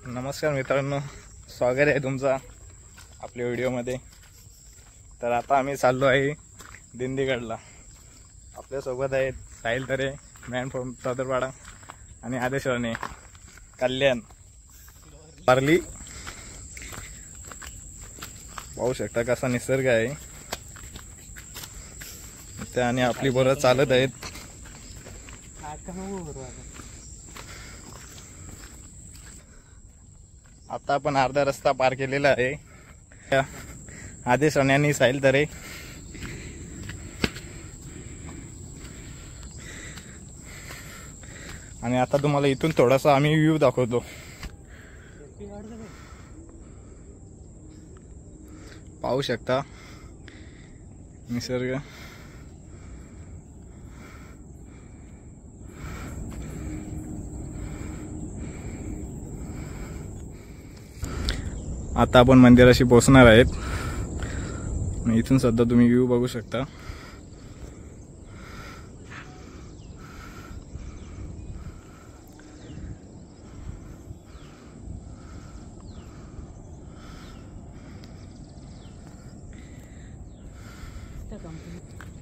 नमस्कार मित्रांनो, स्वागत आहे तुमचा आपल्या व्हिडिओमध्ये। तर आता आम्ही चाललो आहे दिंडीगडला। आपल्यासोबत आहेत साहिल तरे, मॅन फ्रॉम सादरपाडा, आणि आदेश राणे, कल्याण, पारली। पाहू शकता कसा निसर्ग आहे त्या, आणि आपली बरं चालत आहेत। आता आपण अर्धा रस्ता पार केलेला आहे। आदेश राणे आणि साहिल तरे। आणि आता तुम्हाला इथून थोडासा आम्ही व्ह्यू दाखवतो। पाहू शकता निसर्ग। आता आपण मंदिराशी पोहोचणार आहेत। इथून सध्या तुम्ही व्ह्यू बघू शकता।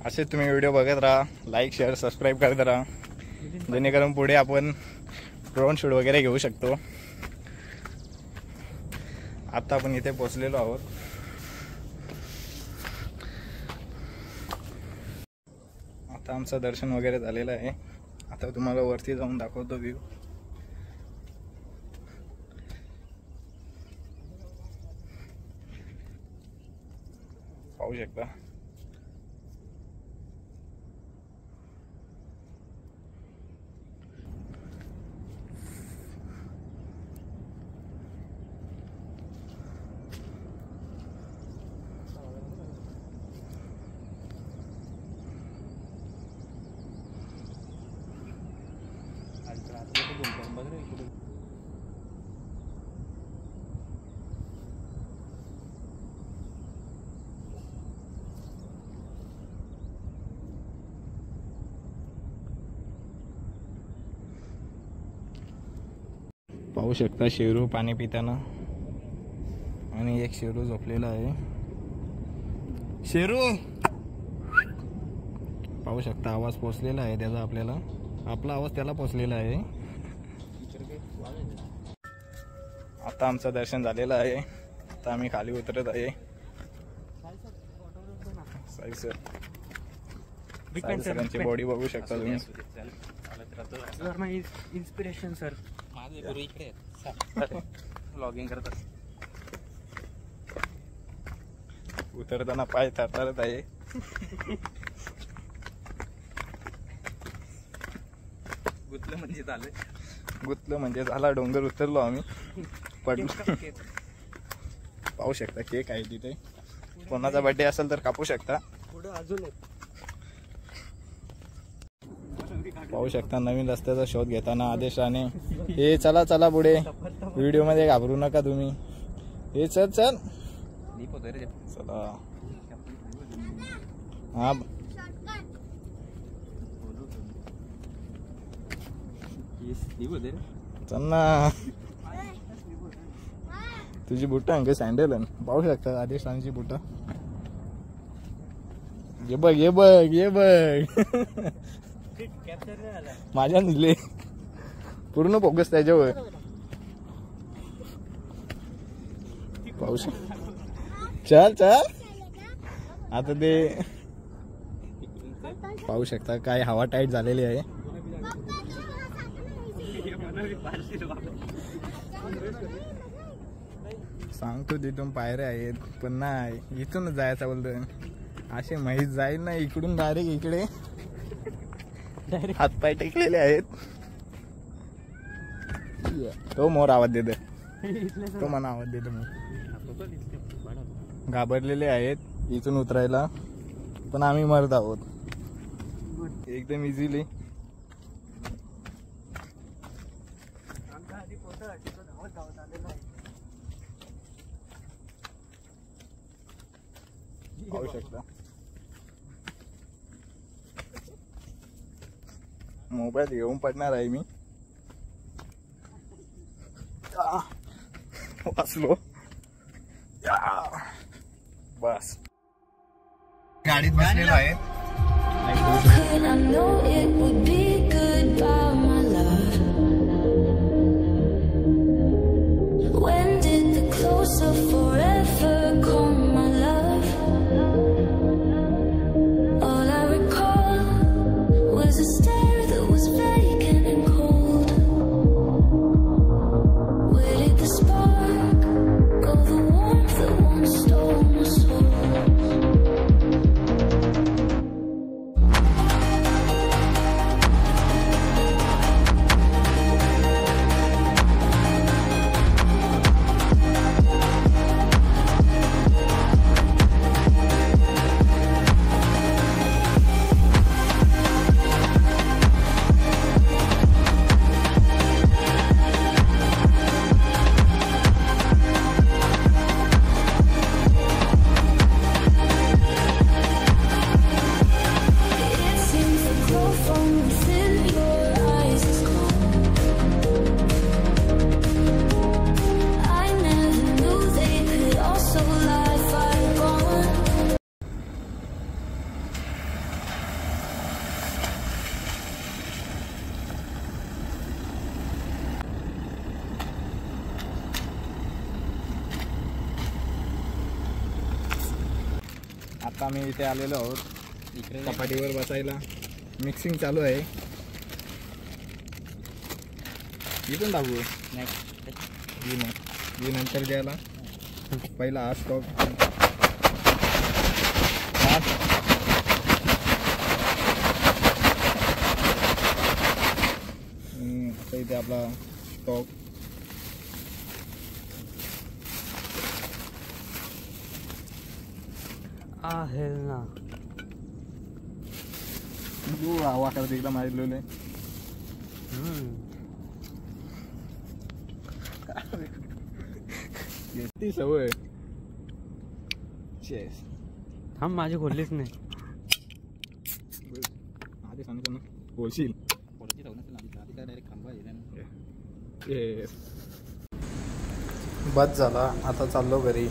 असे तुम्ही व्हिडिओ बघत राहा, लाईक शेअर सबस्क्राईब करत राहा, जेणेकरून पुढे आपण ड्रोन शूट वगैरे घेऊ शकतो। आता आपण इथे पोहोचलेलो आहोत। आता आमचं दर्शन वगैरे झालेलं आहे। आता तुम्हाला वरती जाऊन दाखवतो व्ह्यू। पाहू शकता पाहू शकता शेरू पाणी पिताना, आणि एक शेरू झोपलेला आहे। शेरू पाहू शकता आवाज पोचलेला आहे त्याचा, आपल्याला आपला आवाज त्याला पोचलेला आहे। आता आमचं दर्शन झालेलं आहे। आता आम्ही खाली उतरत आहे। सरांची बॉडी बघू शकता तुम्ही। इन्स्पिरेशन सर माझे गुरु इकडे व्लॉगिंग करत असतात। उतरताना पाय थरथरत आहे। गुतलं म्हणजे झाला, डोंगर उतरलो आम्ही, पडलो। पाहू शकता केक आहे तिथे, कोणाचा बर्थडे असेल तर कापू शकता। पाहू शकता नवीन रस्त्याचा शोध घेताना आदेश राणे। हे चला चला पुढे, व्हिडिओ मध्ये घाबरू नका तुम्ही। हे चल चल चला। हा चल ना, तुझी बुट अंग सँडल पाहू शकता आदेश राणेची बुट। ये बघ ये बघ ये बघ माझ्या निघले पूर्ण फोकस त्याच्यावर। पाहू शकता, चल चल आता ते पाहू शकता काय हवा टाईट झालेली आहे। सांगतो तिथून पायऱ्या आहेत, पण नाही इथूनच जायचं बोलतोय। असे माहीत जाईल ना इकडून डायरेक्ट इकडे, हातपाय टेकलेले आहेत। तो मोर आवाज देतो, तो मला आवाज देतो। मग घाबरलेले आहेत इथून उतरायला, पण आम्ही मरत आहोत एकदम इझिली। पाहू शकता मोबाईल घेऊन पडणार आहे मी। वाचलो. बस गाडीत बसलेलो आहे. Could I know it would be goodbye, my love? When did the close of forever come, my love? All I recall was a stare that was vacant and cold. Where did the spark go, the warmth that once stole my soul? आता आम्ही इथे आलेलो आहोत. इकडे कपाटीवर बसायला mixing चालू आहे. इथून दाखवू ही नंतर द्यायला. पहिला हा स्टॉक आता इथे आपला स्टॉक. आहे ना. वाटायला एकदा मारलेले. ती सवय. थांब, माझी खोललीच नाही. आधी सांगितलं ना बोलशील. बस झाला, आता चाललो घरी.